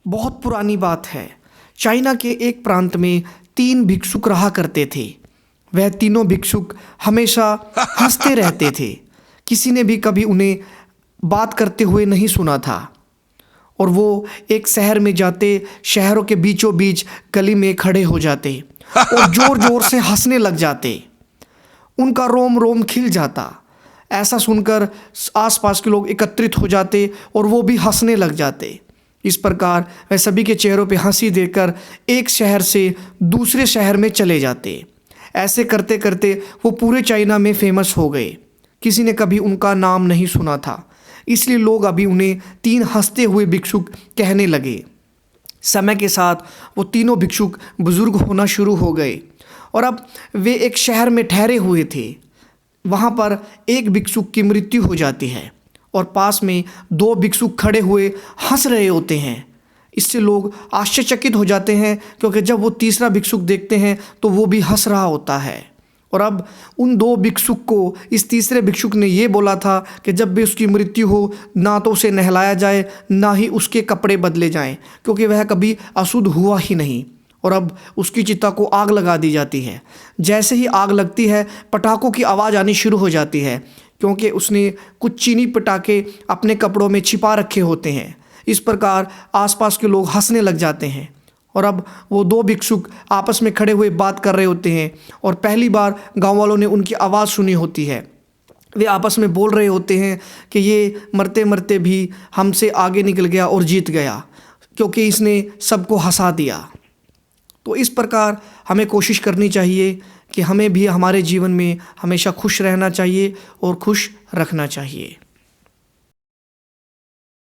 बहुत पुरानी बात है। चाइना के एक प्रांत में 3 भिक्षुक रहा करते थे। वह तीनों भिक्षुक हमेशा हंसते रहते थे। किसी ने भी कभी उन्हें बात करते हुए नहीं सुना था। और वो एक शहर में जाते, शहरों के बीचों बीच गली में खड़े हो जाते और ज़ोर ज़ोर से हंसने लग जाते। उनका रोम रोम खिल जाता। ऐसा सुनकर आसपास के लोग एकत्रित हो जाते और वो भी हंसने लग जाते। इस प्रकार वह सभी के चेहरों पे हंसी देकर एक शहर से दूसरे शहर में चले जाते। ऐसे करते करते वो पूरे चाइना में फेमस हो गए। किसी ने कभी उनका नाम नहीं सुना था, इसलिए लोग अभी उन्हें 3 हंसते हुए भिक्षुक कहने लगे। समय के साथ वो तीनों भिक्षुक बुजुर्ग होना शुरू हो गए और अब वे एक शहर में ठहरे हुए थे। वहाँ पर एक भिक्षुक की मृत्यु हो जाती है और पास में 2 भिक्षुक खड़े हुए हंस रहे होते हैं। इससे लोग आश्चर्यचकित हो जाते हैं, क्योंकि जब वो तीसरा भिक्षुक देखते हैं तो वो भी हंस रहा होता है। और अब उन 2 भिक्षुक को इस तीसरे भिक्षुक ने ये बोला था कि जब भी उसकी मृत्यु हो, ना तो उसे नहलाया जाए, ना ही उसके कपड़े बदले जाएं, क्योंकि वह कभी अशुद्ध हुआ ही नहीं। और अब उसकी चिता को आग लगा दी जाती है। जैसे ही आग लगती है, पटाखों की आवाज़ आनी शुरू हो जाती है, क्योंकि उसने कुछ चीनी पटाखे अपने कपड़ों में छिपा रखे होते हैं। इस प्रकार आसपास के लोग हंसने लग जाते हैं। और अब वो 2 भिक्षुक आपस में खड़े हुए बात कर रहे होते हैं और पहली बार गांव वालों ने उनकी आवाज़ सुनी होती है। वे आपस में बोल रहे होते हैं कि ये मरते मरते भी हमसे आगे निकल गया और जीत गया, क्योंकि इसने सबको हंसा दिया। तो इस प्रकार हमें कोशिश करनी चाहिए कि हमें भी हमारे जीवन में हमेशा खुश रहना चाहिए और खुश रखना चाहिए।